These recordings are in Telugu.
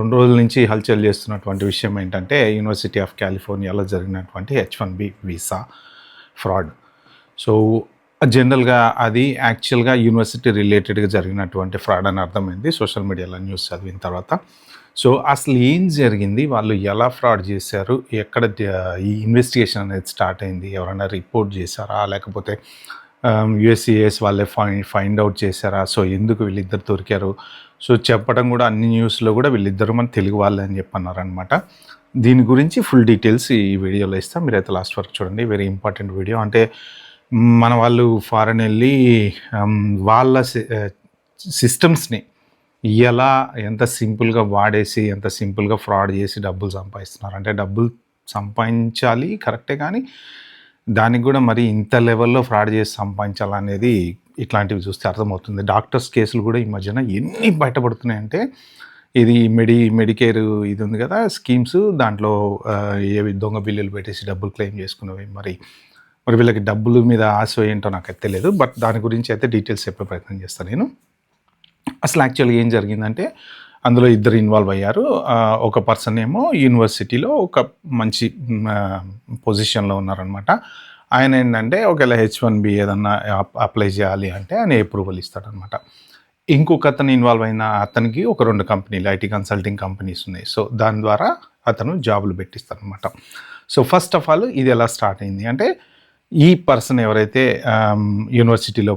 2 రోజుల నుంచి హల్చల్ చేస్తున్నటువంటి విషయం ఏంటంటే, యూనివర్సిటీ ఆఫ్ కాలిఫోర్నియాలో జరిగినటువంటి H-1B వీసా ఫ్రాడ్. సో, జనరల్‌గా అది యాక్చువల్‌గా యూనివర్సిటీ రిలేటెడ్‌గా జరిగినటువంటి ఫ్రాడ్ అని అర్థమైంది సోషల్ మీడియాలో న్యూస్ చదివిన తర్వాత. సో, అసలు ఏం జరిగింది? వాళ్ళు ఎలా ఫ్రాడ్ చేశారు? ఎక్కడ ఈ ఇన్వెస్టిగేషన్ అనేది స్టార్ట్ అయింది? ఎవరైనా రిపోర్ట్ చేశారా? లేకపోతే యూఎస్‌సిఐఎస్ వాళ్ళే ఫైండ్ అవుట్ చేశారా? సో, ఎందుకు వీళ్ళిద్దరు దొరికారు? సో, చెప్పడం కూడా అన్ని న్యూస్‌లో కూడా వీళ్ళిద్దరూ మన తెలుగు వాళ్ళే అని చెప్పి అన్నారనమాట. దీని గురించి ఫుల్ డీటెయిల్స్ ఈ వీడియోలో ఇస్తా. మీరైతే లాస్ట్ వరకు చూడండి. Very important video. అంటే మన వాళ్ళు ఫారెన్ వెళ్ళి వాళ్ళ సిస్టమ్స్‌ని ఎలా ఎంత సింపుల్గా వాడేసి, ఎంత సింపుల్గా ఫ్రాడ్ చేసి డబ్బులు సంపాదిస్తున్నారు. అంటే డబ్బులు సంపాదించాలి కరెక్టే, కానీ దానికి కూడా మరి ఇంత లెవెల్లో ఫ్రాడ్ చేసి సంపాదించాలనేది ఇట్లాంటివి చూస్తే అర్థమవుతుంది. డాక్టర్స్ కేసులు కూడా ఈ మధ్యన ఎన్ని బయటపడుతున్నాయంటే, ఇది మెడికేర్ ఇది ఉంది కదా స్కీమ్స్, దాంట్లో ఏవి దొంగ బిల్లులు పెట్టేసి డబ్బులు క్లెయిమ్ చేసుకున్నవి. మరి వీళ్ళకి డబ్బుల మీద ఆశ ఏంటో నాకు తెలియదు. బట్ దాని గురించి అయితే డీటెయిల్స్ చెప్పే ప్రయత్నం చేస్తాను నేను. అసలు యాక్చువల్గా ఏం జరిగిందంటే, అందులో ఇద్దరు ఇన్వాల్వ్ అయ్యారు. ఒక పర్సన్ ఏమో యూనివర్సిటీలో ఒక మంచి పొజిషన్లో ఉన్నారనమాట. ఆయన ఏంటంటే ఒకవేళ H-1B ఏదన్నా అప్లై చేయాలి అంటే ఆయన అప్రూవల్ ఇస్తాడనమాట. ఇంకొక అతను ఇన్వాల్వ్ అయిన అతనికి ఒక 2 కంపెనీలు ఐటీ కన్సల్టింగ్ కంపెనీస్ ఉన్నాయి. సో, దాని ద్వారా అతను జాబులు పెట్టిస్తారనమాట. సో, ఫస్ట్ ఆఫ్ ఆల్ ఇది ఎలా స్టార్ట్ అయింది అంటే, ఈ పర్సన్ ఎవరైతే యూనివర్సిటీలో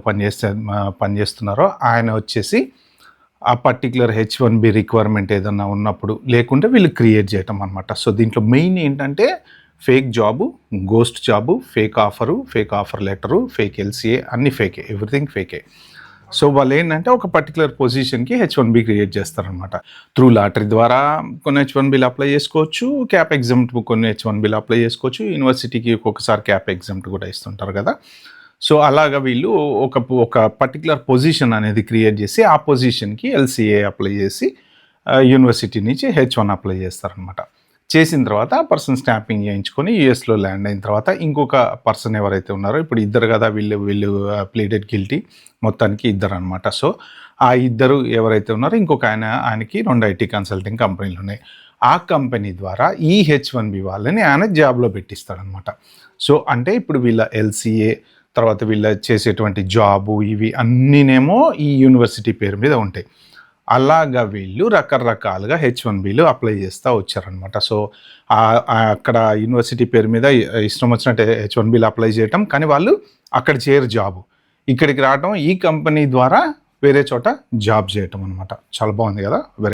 పనిచేస్తున్నారో ఆయన వచ్చేసి ఆ పర్టిక్యులర్ H-1B రిక్వైర్మెంట్ ఏదన్నా ఉన్నప్పుడు, లేకుంటే వీళ్ళు క్రియేట్ చేయటం అనమాట. సో, దీంట్లో మెయిన్ ఏంటంటే fake job, ghost job, fake offer letter, fake LCA అన్నీ ఫేకే, ఎవ్రీథింగ్ ఫేకే. సో, వాళ్ళు ఏంటంటే ఒక పర్టికులర్ పొజిషన్కి H-1B క్రియేట్ చేస్తారనమాట. త్రూ లాటరీ ద్వారా కొన్ని H-1Bలు అప్లై చేసుకోవచ్చు, క్యాప్ ఎగ్జామ్ట్ కొన్ని H-1Bలు అప్లై చేసుకోవచ్చు. యూనివర్సిటీకి ఒక్కొక్కసారి క్యాప్ ఎగ్జామ్ట్ కూడా ఇస్తుంటారు కదా. సో, అలాగా వీళ్ళు ఒక పర్టికులర్ పొజిషన్ అనేది క్రియేట్ చేసి, ఆ పొజిషన్కి LCA అప్లై చేసి యూనివర్సిటీ నుంచి H-1 అప్లై చేస్తారనమాట. చేసిన తర్వాత ఆ పర్సన్ స్టాంపింగ్ చేయించుకొని యూఎస్లో ల్యాండ్ అయిన తర్వాత ఇంకొక పర్సన్ ఎవరైతే ఉన్నారో, ఇప్పుడు ఇద్దరు కదా వీళ్ళు ప్లీడెడ్ గిల్టీ, మొత్తానికి ఇద్దరు అనమాట. సో, ఆ ఇద్దరు ఎవరైతే ఉన్నారో ఇంకొక ఆయనకి 2 ఐటీ కన్సల్టింగ్ కంపెనీలు ఉన్నాయి. ఆ కంపెనీ ద్వారా ఈ H-1B వాళ్ళని ఆయన జాబ్లో పెట్టిస్తాడనమాట. సో, అంటే ఇప్పుడు వీళ్ళ LCA తర్వాత వీళ్ళ చేసేటువంటి జాబు ఇవి అన్నీనేమో ఈ యూనివర్సిటీ పేరు మీద ఉంటాయి. అలాగా వీళ్ళు రకరకాలుగా H-1Bలు అప్లై చేస్తూ వచ్చారనమాట. సో, అక్కడ యూనివర్సిటీ పేరు మీద ఇష్టం వచ్చినట్టు H-1Bలు అప్లై చేయటం, కానీ వాళ్ళు అక్కడ చేయరు జాబు. ఇక్కడికి రావటం, ఈ కంపెనీ ద్వారా వేరే చోట జాబ్ చేయటం అనమాట. చాలా బాగుంది కదా.